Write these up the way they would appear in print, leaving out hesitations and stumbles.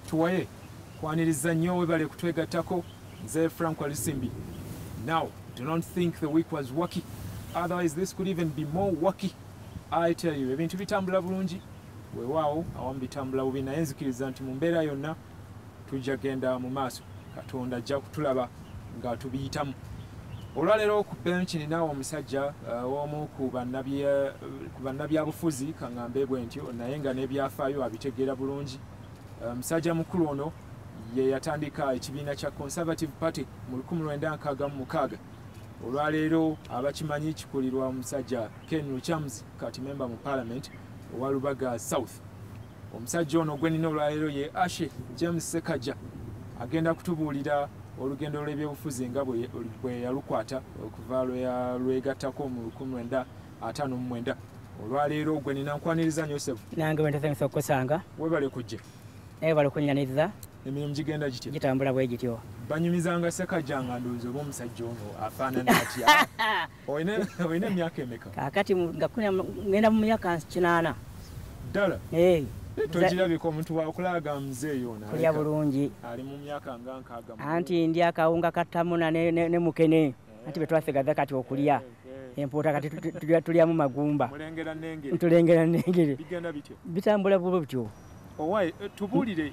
tuwaye kwaniriza nnyo webale kutwegattako nze Frank Walisimbi. Now, do not think the week was wacky. Otherwise, this could even be more wacky. I tell you, ebintu bitambula bulungi, weewaawo awamu bitambula bubi, naye nzikiriza nti mu mbeera yonna tujja genda mu maaso. Katonda ajja kutulaba nga tubiyitamu. Olwaleero ku bench ninawo omusajja omu ku bannabyabufuzi kaŋŋambe bwe ntyo, naye nga n'ebyafaayo abitegeera bulungi. Musajja mukulu ono ye yatandika ekibiina kya Conservative Party mu 1966. Olwaleero abakimanyi kikulirwa omusajja Ken Luchamzi, kati memba mu Parliament owa Lubaga South. Omusajja ono gwe nina olwaleero ye Ashe James Ssekajja agenda kutubuulira olugendo lw'ebyobufuzi nga bwe yalukwata okuva lwegattako mu 1959. Olwaleero gwe nina nkwaniriza Joseph. Nange bwe ntasanyusa okukusanga. Webale kujje. Bale kunyaniriza. Emirimu gigenda gitya? Gitambula bwe gityo. Banyumizanga Ssekajja nga ndowooza oba omusajja ono afaanana atya. Olina emyaka emeka? Kaakati nga ngenda mu myaka 80. Ddala? Togirabika omuntu wakulaga muzeeyo ono. Kulya bulungi. Ali mu myaka nga 60. Anti ndya akawunga kattamuna ne mukene. Anti betwasigaza kati okulya. Empuuta kati tulyamu magumba. Mulengera nnengere. Tulengera nnengere. Bigenda bityo? Bitambula bulutyo. Owaye tubuulire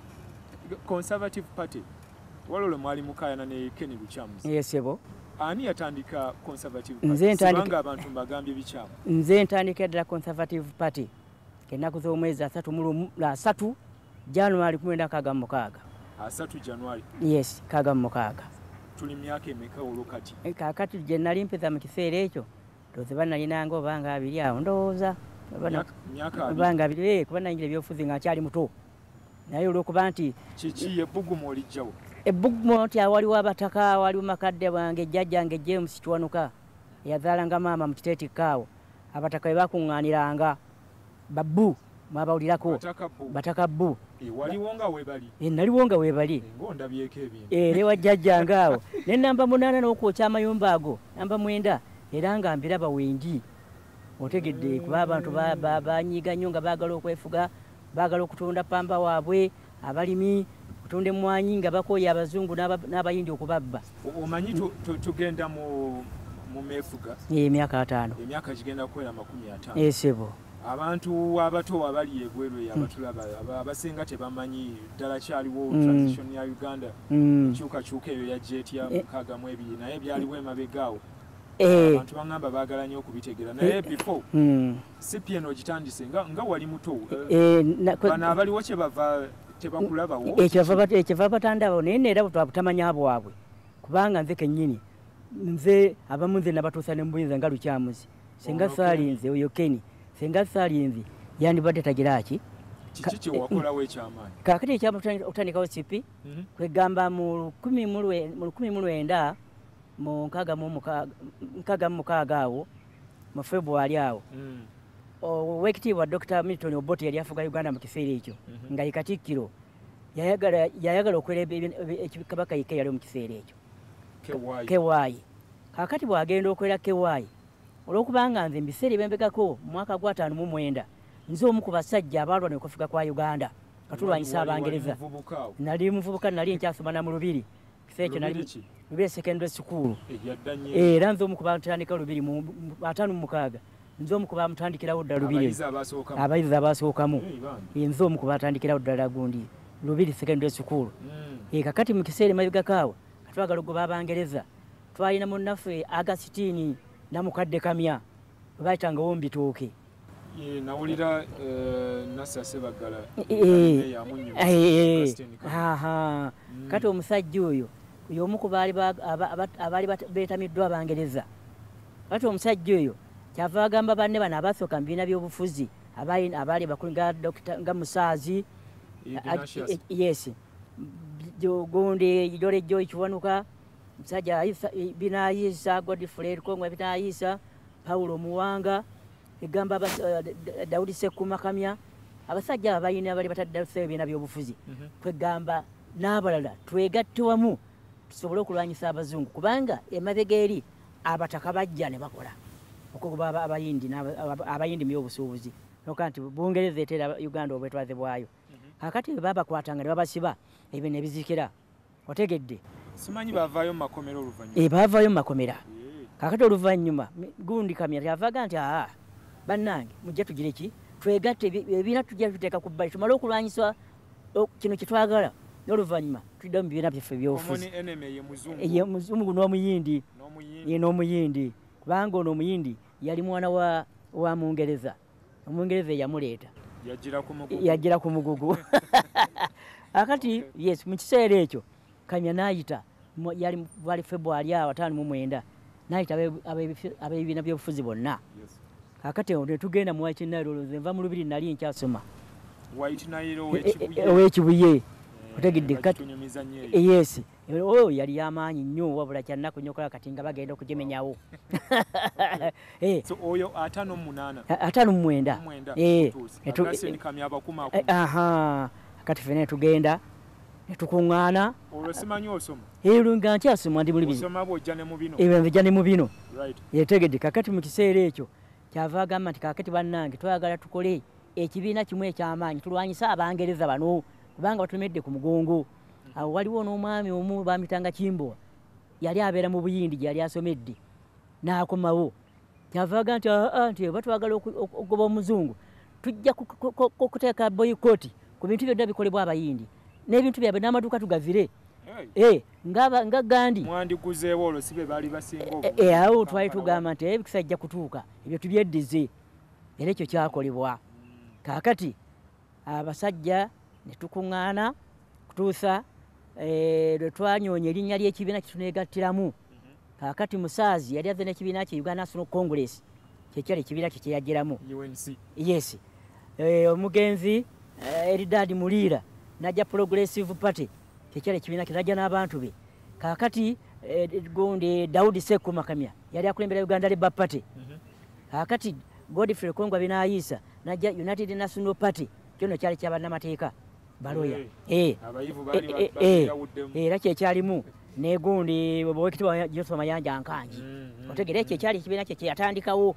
Conservative Party. Walole mwali mukayana ne Ken Luchamzi. Yesebo. Ani yatandika Conservative Party? Sibanga abantu mbagambye bikyamu. Nze ntandika ddala Conservative Party. Kenaku z'omwezi 3 January 1966. 3 January. Yes, 1966. Tuli myaka emeka olokati? Kaakati gye nali mpeza mu kiseera ekyo toziba nalinanga obanga 2 awo ndowooza. Myaka obanga 2 kuba nanyira ebyobufuzi nga akyali muto. Naye olw'okuba nti kiki ebbugumu olijjawo? Ebbugumu nti waliwo abataka, waliwo makadde bange, jjajjange James Kiwanuka eyazaalanga maama mu kiteeti kaawo. Abataka bwe bakuŋŋaaniranga babbu mwabawulirako bataka bbu. Waliwo nga weebali? Naliwo nga weebali. Ng'ondabyeko ebintu. Ewa jjajjange awo. Ne namba 8 n'okwokya amayumba ago, namba 9 era nga mbiraba wendi. Otegedde kuba abantu banyiiga nnyo nga baagala okwefuga, baagala okutunda pamba waabwe, abalimi kutunda emmwanyi nga bakooya abazungu n'abayindi okubabba. Omanyi tugenda mu meefuga? Emyaka 5. Emyaka gigenda kuwera 50. Esebo. Abantu abato abali ebweru abatulaba abasinga tebamanyi ddala kyaliwo transition ya Uganda. Kyukakyuka eyo yajja etya 62 naye byaliwo emabegaawo. Abantu bangamba baagala nnyo okubitegeera naye before CPN ogitandise nga wali muto. Bano abaliwo kye bava tebakulabawo. Ekyava batandabawo naye neera twabutamanya bwabwe kubanga nze kennyini nze abamu nze nabatuusa ne mbuyinza nga Luchamzi singa saalinze oyo Keni singa saalinze yandibadde tagiraki. Kiki kye wakolawo ekyamaanyi? Kaakati ekyamutandikawo CP kwegamba mu 19 mu 66 awo mu February awo Oweekitiibwa Dr. Milton Obote yali afuga Uganda mu kiseera ekyo nga ye Katikkiro yayagala okwera Kabaka Ike yali mu kiseera ekyo Kewaayi. Kaakati bw'agenda okwera Kewaayi olw'okubanga nze mbiseera bembegako mu mwaka gwa 59 nze omu ku basajja abaalwana okufuga kwa Uganda nga tulwanyisa Abangereza. Nali muvubuka nali nkyasoma na mu Lubiri. Kiseera ekyo nali Lubiri Secondary School. Era nze omu ku baatandika Lubiri mu 56. Nze omu ku baamutandikirawo ddala Lubiri. Abayizi abaasookamu. Nze omu ku baatandikirawo ddala gundi Lubiri Secondary School. Kakati mu kiseera emabega kaawo twagala ogoba Abangereza. Twalina munnaffe Augustine Namukadde Kamya baayitanga Wombitooke. Nawulira Nasa Sebagala kati omusajja oyo y'omu ku baali beetamiddwa Abangereza. Kati omusajja oyo kyava bagamba banne bano abasooka mu bibiina by'obufuzi abaali bakulu nga Musaazi yes Gonde Jole Joy Kiwanuka musajja Binaayisa Godfrey Kongwa Binaayisa Paulo Muwanga egamba Daudi Sekuma Kamya abasajja abayina abali batadde ebibiina by'obufuzi kwegamba n'abalala twegatte wamu tusobole okulwanyisa abazungu kubanga emabega eri abataka bajja ne bakola okugoba abayindi mu by'obusuubuzi noka nti Bungereza eteera Uganda obwetwaze bwayo kakati babakwatanga ne babasiba ebyo ne bizikira otegedde simanyi bavaayo mu makomera oluvannyuma baavaayo mu makomera kakati oluvannyuma gundi kamya yavaga nti bannange mujja tugire ki twegatte ebibiina tujja tuteeka ku bbali tumale okulwanyisa kino kyetwagala n'oluvannyuma tudda mu bibiina byaffe ebyobufuzi muzungu n'omuyindi n'omuyindi kubanga ono omuyindi yali mwana wa mungereza omungereza eyamuleeta yagira ku mugugu akati yes mu kiseera ekyo kamya n'ayita yali bwali February 5 n'ayita ab'ebibiina by'obufuzi bonna kakati ne tugenda mu White Nile olwoze nva mu lubiri nali nkyasoma ow'ekibuye otegedde kati yes yali yamaanyi nnyo wabula kyannaku nnyo kola kati nga bagenda okugimenyawo oyo 59 kati ffe ne tugenda ne tukuŋŋaana nga nkyasoma ndi mulibinja ne mu bino yetegedde kakati mu kiseera ekyo kyava agamba nti kakati bannange twagala tukole ekibiina kimu ekyamaanyi tulwanyisa abangereza bano kubanga batumedde ku mugongo awo waliwo n'omwami omu bamitanga Kimbo yali abeera mu Buyindi gyali asomedde n'akomawo kyavaga nti batwagala okugoba omuzungu tujja kuteeka boyikoti ku bintu byonna bikolebwa abayindi n'ebintu byabwe n'amaduuka tugavire nga Gandi mwandiguzeewo olwo sibe baali basinga awo twali tugamba nti ebikisajja kutuuka ebyo tubyeddize era ekyo kyakolebwa kaakati abasajja ne tukuŋŋaana kutuusa lwe twanyoonya erinnya ly'ekibiina kituneegattiramu kaakati Musaazi yali azze n'ekibiina kye Uganda National Congress kyekyali ekibiina kye kyeyagiramu yes omugenzi Eridad Muliira najja Progressive Party kyekyali ekibiina kye najja n'abantu be kaakati gundi Daudi Seku Makamya yali akulembera Uganda Labour Party kaakati Godfrey Kongwa Binaayisa najja United National Party kyono kyali kyabannamateeka baloya era kyekyalimu negundi bwekitiibwa Joseph Mayanja Nkanji otegere ekyo ekyali ekibiina kye kyeyatandikawo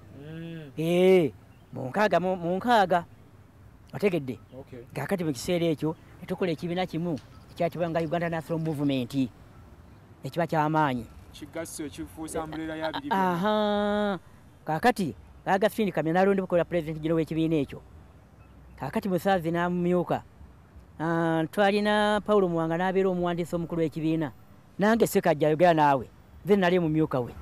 mu nkaaga otegedde kakati mu kiseera ekyo netukola ekibiina kimu ekyatibwanga Uganda National Movement ekiba kyamaanyi kakati Agustine Kamya n'alonda bukola president jino w'ekibiina ekyo kakati Musaazi n'amumyuka twalina Paulo Muwanga n'abeera omuwandiisi omukulu w'ekibiina nange Sekajja ayogera naawe nze nali mumyuka we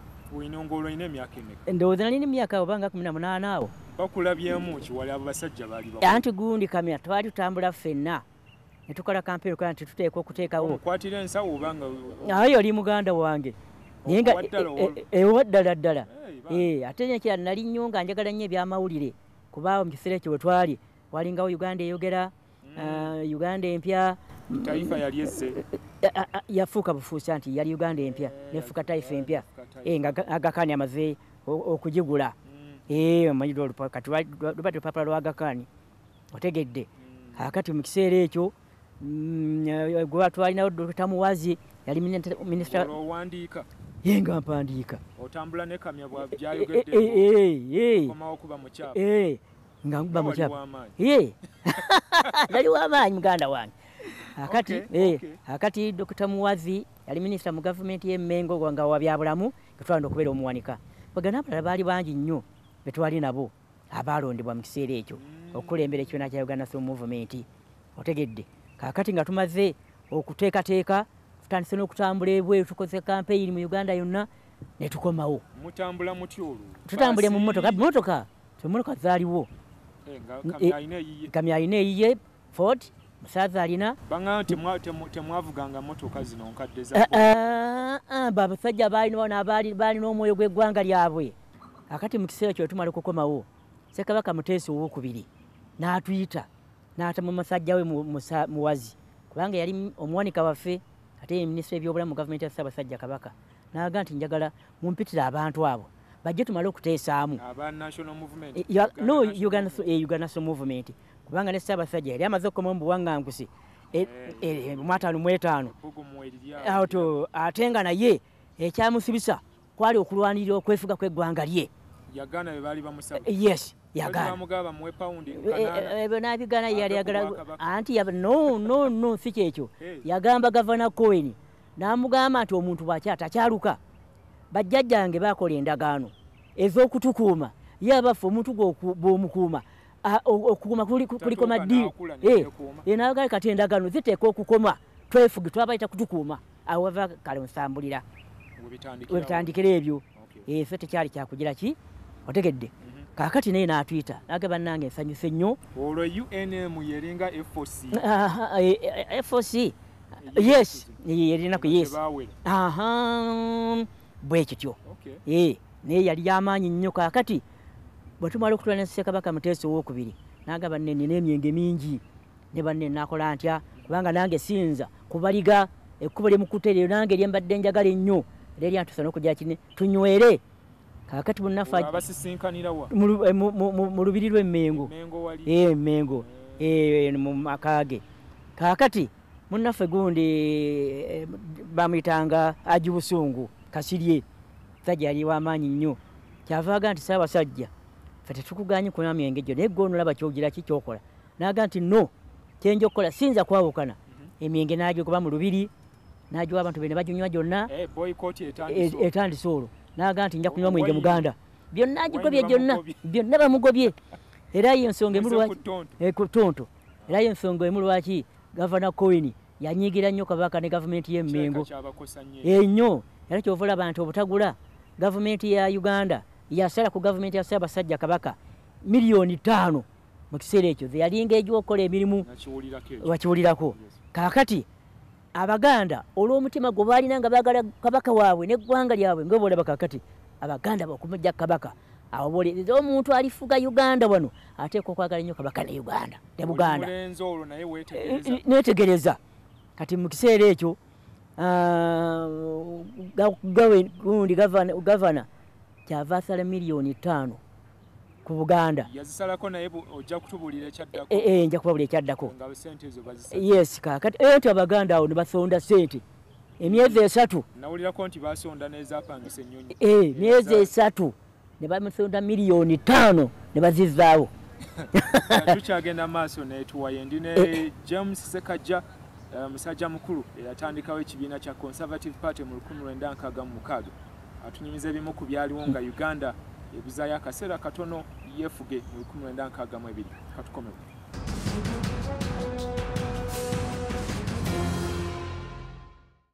ndowooza nalina emyaka obanga 18 awo bakulabyemu kiwali abo basajja baali anti gundi Kamya twali tutambula ffenna ne tukola kampeni kwa nti tuteekwa okuteekawo omukwatira ensawo obanga ayo oli muganda wange naye nga ewaddala ddala ate nekira nali nnyo nga njagala nnyo ebyamawulire kubaawo mu kiseera ekyo we twali walingawo Uganda eyogera Uganda empya taifa yali esse yafuuka bufuusa nti yali Uganda empya nefuuka taifa empya nga Agakani amaze okugigula omanyi lubadde olupapula lwa Agakani otegedde akati mu kiseera ekyo gwe twalinawo Dr. Muwazi yali minisita owandiika yenga mpandiika otambula ne Kamya bw'abyayogedde komawo kuba mukyapa nga nkuba mukyapa nali w'amaanyi muganda wange akati Dr. Muwazi yali minisita mu gavumenti y'Emmengo nga wabyabulamu getwalanda okubeera omuwanika bagana abalala baali bangi nnyo betwali nabo abaalondebwa mu kiseera ekyo okukulembera ekibiina kya Uganda National Movement otegedde kakati nga tumaze okuteekateeka tutandise n'okutambula ebweru tukoze campaign mu Uganda yonna ne tukomawo mutambula mutyo olwo tutambule mu mmotoka zaaliwo Kamya alina eyiye Ford Musaazi alina banga temwavuganga mmotoka zino nkadde babasajja baalina omwoyo gw'eggwanga lyabwe akati mu kiseera kyo tumala okukomawo Ssekabaka Muteesa owookubiri n'atuyita n'atamu musajja we Muwazi kubanga yali omuwanika waffe ate ye minisita ebyobulamu mu gavumenti ya Ssaabasajja Kabaka n'aga nti njagala mumpitire abantu abo bajje tumale okuteesaamu Uganda National Movement kubanga ne Ssaabasajja yali amaze okukoma mu buwaŋŋangusi mu 5 ate nga naye ekyamusibisa kwali okulwanirira okwefuga kw'eggwanga lye yagana be baali bamusaba yes yagala mugaba muwe pound nabigana yali yagala anti no si kyekyo yagamba Governor Cohen namugamba nti omuntu bwakyata kyaluka bajjajjange bakola endagaano ez'okutukuuma yabafu omuntu bw'omukuuma okukuma kuliko maddi naagala kati endagaano ziteeka okukoma twefuge twabayita kutukuuma awo wava kale nsambulira webitandikira ebyo ffe tekyali kyakugira ki otegedde kaakati naye n'atwita nage bannange nsanyuse nnyo olwo UNM yeringa FOC yes yerinaku yes bwe kityo naye yali yamaanyi nnyo kaakati bwe tumala okutwala ne Ssekabaka Muteesa owookubiri n'agamba nina emyenge mingi ne banne nakola ntya kubanga nange sinza kubaliga ekkubo lyemukuta eryo nange lyembadde njagala ennyo era eryantusa n'okujja kine tunywere kaakati munnaffe mu lubiri lw'Emmengo Emmengo mu makaage kaakati munnaffe gundi bamuyitanga Aji Busungu Kasirye sajja yali w'amaanyi nnyo kyavaaga nti Ssaabasajja ffe tetukuganye kunywa myenge gyo naye ggwe onolaba kyogira ki kyokola n'aga nti no kyenja okukola sinza kwawukana emyenge n'agikuba mu lubiri n'agiwa abantu be ne baginywa gyonna etandise olwo n'aga nti nja kunywa mwenge muganda byonna agigobye byonna bamugobye era yo ensonga ku Tonto era yo ensonga emu lwaki Governor Cohen yanyigira nnyo Kabaka ne gavumenti y'Emmengo ennyo era kyova olaba nti obutagula gavumenti ya Uganda yasala ku gavumenti ya Ssaabasajja Kabaka miliyoni 5 mu kiseera ekyo ze yalinga egy'okukola emirimu wakiwulirako kaakati Abaganda olw'omutima gwe baalina nga baagala Kabaka waabwe n'eggwanga lyabwe nga boolaba kaakati Abaganda bakumujja Kabaka awo booleriza omuntu alifuga Uganda wano ateekwa okwagala nnyo Kabaka ne Uganda ne Buganda neetegereza kati mu kiseera ekyo gundi gavana kyava asala miliyoni 5 ku Buganda yazisalako naye ojja kutubulira ekyaddako nja kubabula ekyaddako yes kaakati enti Abaganda awo ne basonda ssente emyezi 3 nawulirako nti basonda n'ezapangisa ennyonyi myezi 3 ne bamusonda miliyoni 5 ne bazizaawo tukyagenda maaso netuwaye ndi ne James Ssekajja musajja mukulu eyatandikawo ekibiina kya Conservative Party mu 1966 atunyumiza ebimu ku byaliwo nga Uganda ebuzaayo akaseera katono yeefuge mu 1962 katukomewo